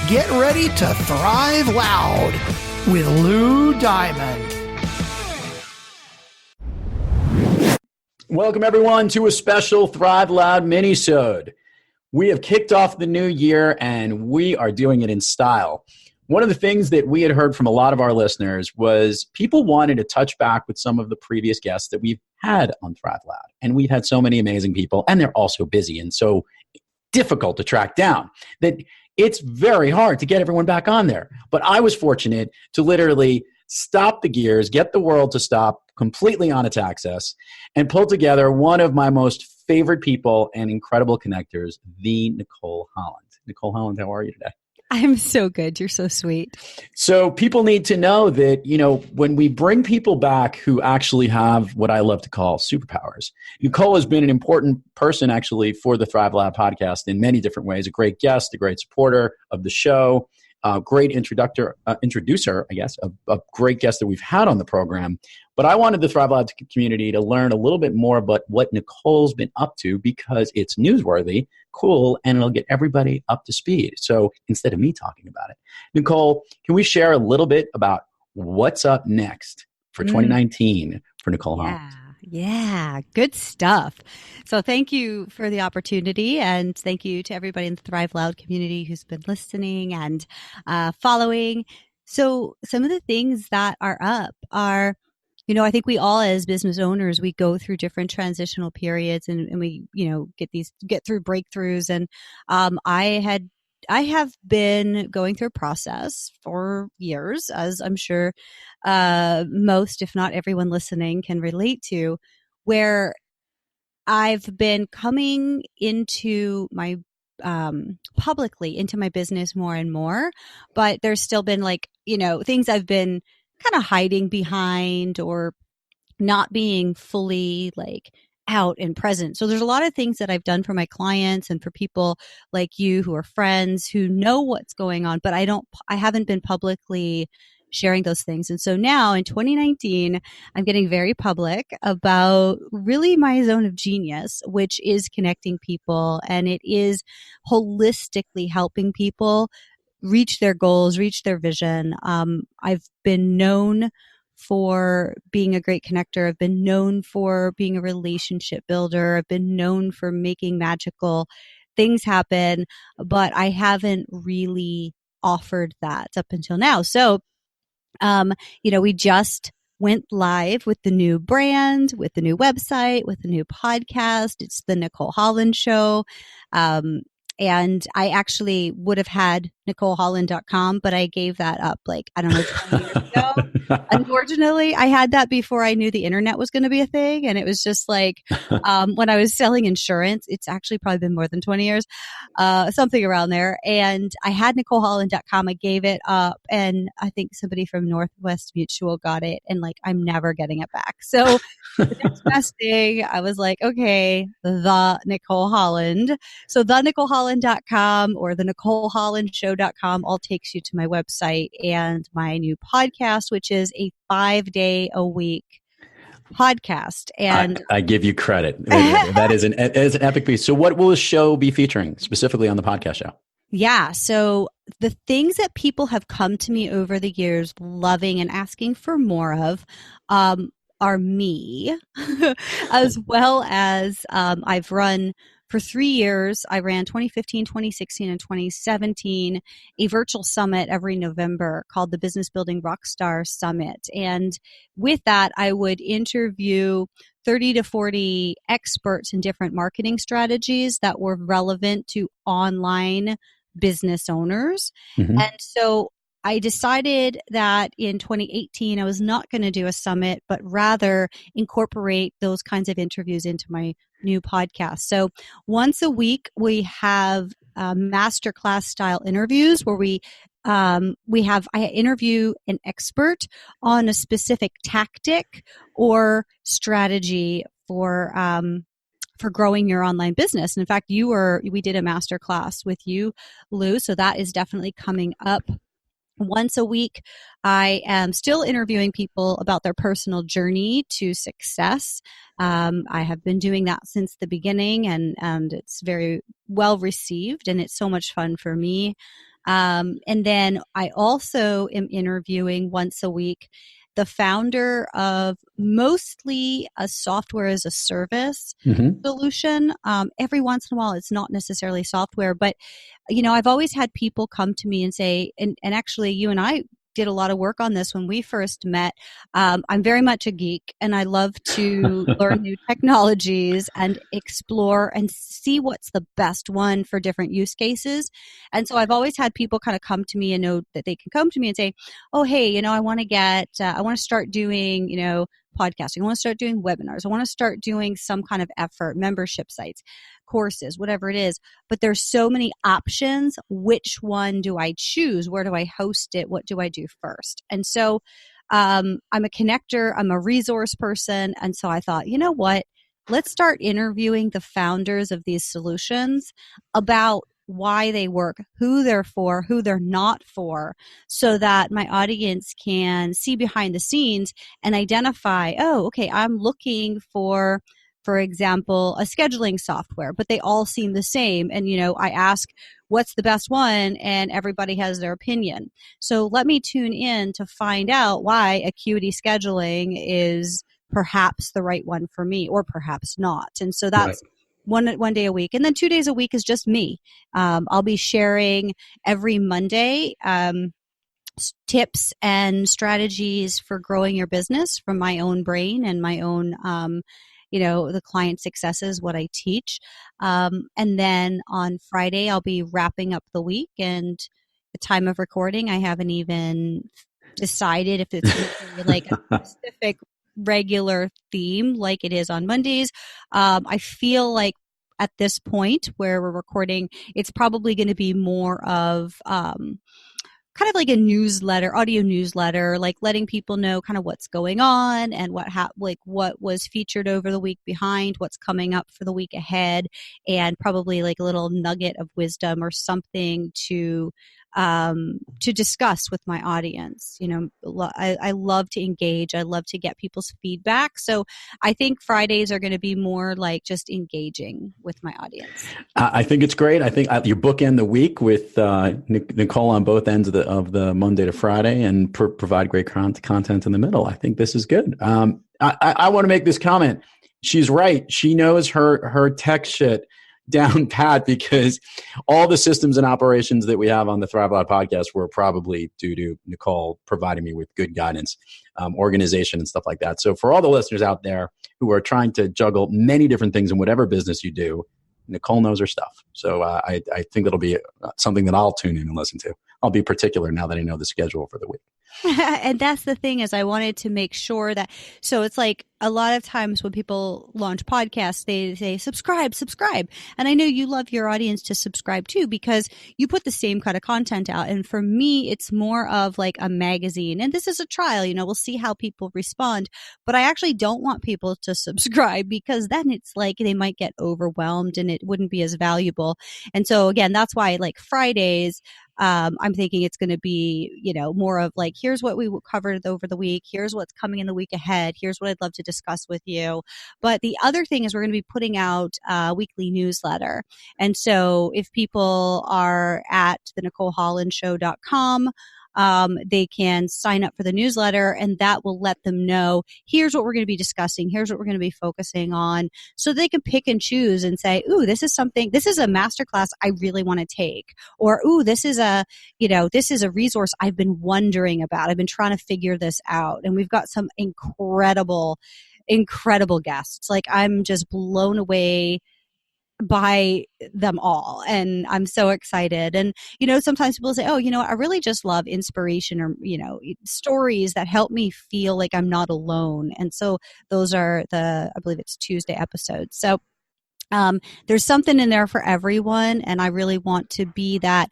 Get ready to thrive loud with Lou Diamond. Welcome everyone to a special Thrive Loud mini-sode. We have kicked off the new year and we are doing it in style. One of the things that we had heard from a lot of our listeners was people wanted to touch back with some of the previous guests that we've had on Thrive Loud. And we've had so many amazing people, and they're also busy and so difficult to track down that it's very hard to get everyone back on there. But I was fortunate to literally stop the gears, get the world to stop completely on its axis, and pull together one of my most favorite people and incredible connectors, the Nicole Holland. Nicole Holland, how are you today? I'm so good. You're so sweet. So people need to know that, when we bring people back who actually have what I love to call superpowers, Nicole has been an important person actually for the Thrive Lab podcast in many different ways, a great guest, a great supporter of the show, a great introducer, I guess, a great guest that we've had on the program. But I wanted the Thrive Lab community to learn a little bit more about what Nicole's been up to because it's newsworthy, cool, and it'll get everybody up to speed. So instead of me talking about it, Nicole, can we share a little bit about what's up next for 2019 for Nicole Holland? Yeah, good stuff. So thank you for the opportunity, and thank you to everybody in the Thrive Loud community who's been listening and following. So some of the things that are up are, I think we all as business owners, we go through different transitional periods and we, get through breakthroughs. And I have been going through a process for years, as I'm sure most, if not everyone listening, can relate to, where I've been coming into my publicly into my business more and more, but there's still been things I've been kind of hiding behind or not being fully out and present. So there's a lot of things that I've done for my clients and for people like you who are friends who know what's going on, but I haven't been publicly sharing those things. And so now in 2019, I'm getting very public about really my zone of genius, which is connecting people, and it is holistically helping people reach their goals, reach their vision. I've been known for being a great connector. I've been known for being a relationship builder. I've been known for making magical things happen, but I haven't really offered that up until now. So, we just went live with the new brand, with the new website, with the new podcast. It's the Nicole Holland Show. And I actually would have had NicoleHolland.com, but I gave that up 20 years ago. Unfortunately, I had that before I knew the internet was going to be a thing. And it was just when I was selling insurance, it's actually probably been more than 20 years, something around there. And I had NicoleHolland.com. I gave it up. And I think somebody from Northwest Mutual got it. And I'm never getting it back. So the next best thing, I was like, okay, the Nicole Holland. So the NicoleHolland.com or the NicoleHollandShow.com all takes you to my website and my new podcast, which is a 5-day-a-week podcast. And I give you credit. That is an epic piece. So what will the show be featuring specifically on the podcast show? Yeah. So the things that people have come to me over the years loving and asking for more of, are me, as well as I've run for 3 years. I ran 2015, 2016, and 2017, a virtual summit every November called the Business Building Rockstar Summit. And with that, I would interview 30 to 40 experts in different marketing strategies that were relevant to online business owners. Mm-hmm. And so I decided that in 2018, I was not going to do a summit, but rather incorporate those kinds of interviews into my new podcast. So once a week, we have masterclass style interviews where I interview an expert on a specific tactic or strategy for growing your online business. And in fact, we did a masterclass with you, Lou. So that is definitely coming up. Once a week, I am still interviewing people about their personal journey to success. I have been doing that since the beginning, and it's very well received, and it's so much fun for me. And then I also am interviewing once a week the founder of mostly a software as a service solution. Every once in a while, it's not necessarily software, but I've always had people come to me and say, and actually you and I did a lot of work on this when we first met. I'm very much a geek and I love to learn new technologies and explore and see what's the best one for different use cases. And so I've always had people kind of come to me and know that they can come to me and say, oh, hey, I want to start doing, podcasting. I want to start doing webinars. I want to start doing some kind of effort, membership sites, courses, whatever it is. But there's so many options. Which one do I choose? Where do I host it? What do I do first? And so I'm a connector. I'm a resource person. And so I thought, you know what? Let's start interviewing the founders of these solutions about why they work, who they're for, who they're not for, so that my audience can see behind the scenes and identify, oh, okay, I'm looking for example, a scheduling software, but they all seem the same. And, I ask, what's the best one? And everybody has their opinion. So let me tune in to find out why Acuity Scheduling is perhaps the right one for me or perhaps not. And so that's one day a week. And then 2 days a week is just me. I'll be sharing every Monday tips and strategies for growing your business from my own brain and my own the client successes, what I teach. And then on Friday, I'll be wrapping up the week. And the time of recording, I haven't even decided if it's going to be like a specific regular theme like it is on Mondays. I feel like at this point where we're recording, it's probably going to be more of kind of like a newsletter, audio newsletter, like letting people know kind of what's going on and what was featured over the week behind, what's coming up for the week ahead, and probably like a little nugget of wisdom or something to discuss with my audience. I love to engage. I love to get people's feedback. So I think Fridays are going to be more like just engaging with my audience. I think it's great. I think you bookend the week with Nicole on both ends of the Monday to Friday and provide great content in the middle. I think this is good. I want to make this comment. She's right. She knows her tech shit down pat, because all the systems and operations that we have on the Thrive Loud podcast were probably due to Nicole providing me with good guidance, organization and stuff like that. So for all the listeners out there who are trying to juggle many different things in whatever business you do, Nicole knows her stuff. So I think that'll be something that I'll tune in and listen to. I'll be particular now that I know the schedule for the week. And that's the thing, is I wanted to make sure that, so it's like a lot of times when people launch podcasts, they say, subscribe. And I know you love your audience to subscribe too, because you put the same kind of content out. And for me, it's more of like a magazine. And this is a trial, we'll see how people respond. But I actually don't want people to subscribe, because then it's like they might get overwhelmed and it wouldn't be as valuable. And so again, that's why like Fridays, I'm thinking it's going to be, more of like, here's what we covered over the week. Here's what's coming in the week ahead. Here's what I'd love to discuss with you. But the other thing is we're going to be putting out a weekly newsletter. And so if people are at the NicoleHollandShow.com, they can sign up for the newsletter, and that will let them know, here's what we're going to be discussing. Here's what we're going to be focusing on, so they can pick and choose and say, ooh, this is a masterclass I really want to take. Or, ooh, this is a resource I've been wondering about. I've been trying to figure this out. And we've got some incredible guests. Like, I'm just blown away by them all. And I'm so excited. And, sometimes people say, oh, I really just love inspiration or, stories that help me feel like I'm not alone. And so those are I believe it's Tuesday episodes. So there's something in there for everyone. And I really want to be that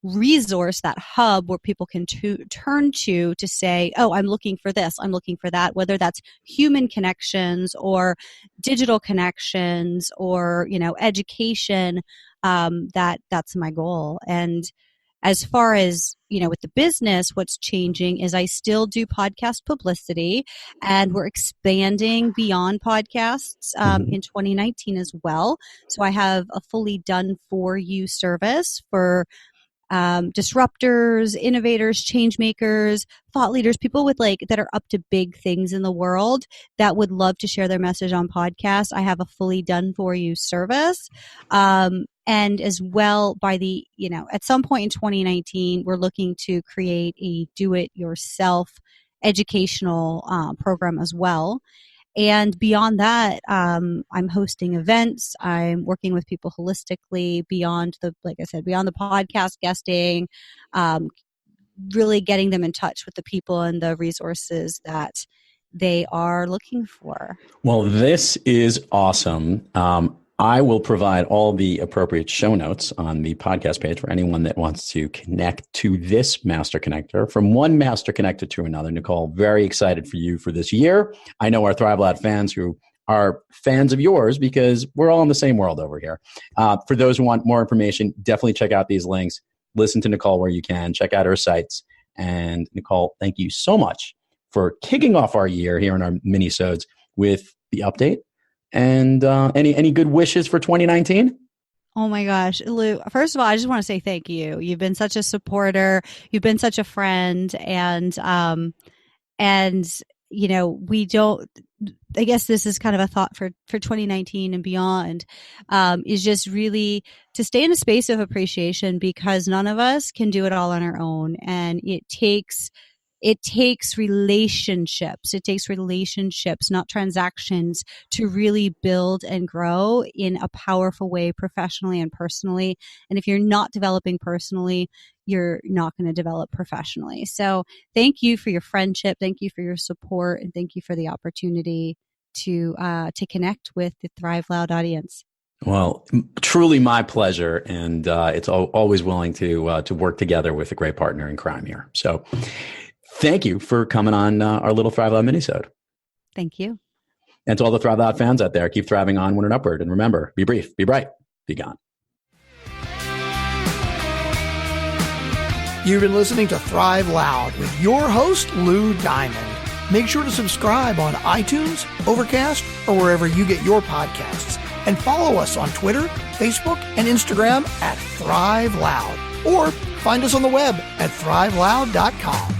resource, that hub where people can turn to say, oh, I'm looking for this, I'm looking for that, whether that's human connections or digital connections or, education. That's my goal. And as far as, with the business, what's changing is I still do podcast publicity, and we're expanding beyond podcasts in 2019 as well. So I have a fully done for you service for disruptors, innovators, change makers, thought leaders, people with that are up to big things in the world that would love to share their message on podcast. I have a fully done for you service. And as well, at some point in 2019, we're looking to create a do-it-yourself educational program as well. And beyond that, I'm hosting events. I'm working with people holistically beyond the podcast guesting, really getting them in touch with the people and the resources that they are looking for. Well, this is awesome. I will provide all the appropriate show notes on the podcast page for anyone that wants to connect to this master connector, from one master connector to another. Nicole, very excited for you for this year. I know our Thrive Loud fans who are fans of yours because we're all in the same world over here. For those who want more information, definitely check out these links. Listen to Nicole where you can. Check out her sites. And Nicole, thank you so much for kicking off our year here in our mini-sodes with the update. And any good wishes for 2019? Oh my gosh, Lou, first of all, I just want to say thank you. You've been such a supporter. You've been such a friend. And I guess this is kind of a thought for 2019 and beyond, is just really to stay in a space of appreciation, because none of us can do it all on our own. And it takes relationships. It takes relationships, not transactions, to really build and grow in a powerful way, professionally and personally. And if you're not developing personally, you're not going to develop professionally. So thank you for your friendship. Thank you for your support. And thank you for the opportunity to connect with the Thrive Loud audience. Well, truly my pleasure. And it's always willing to work together with a great partner in crime here. So thank you for coming on our little Thrive Loud minisode. Thank you. And to all the Thrive Loud fans out there, keep thriving onward and upward. And remember, be brief, be bright, be gone. You've been listening to Thrive Loud with your host, Lou Diamond. Make sure to subscribe on iTunes, Overcast, or wherever you get your podcasts. And follow us on Twitter, Facebook, and Instagram at Thrive Loud. Or find us on the web at thriveloud.com.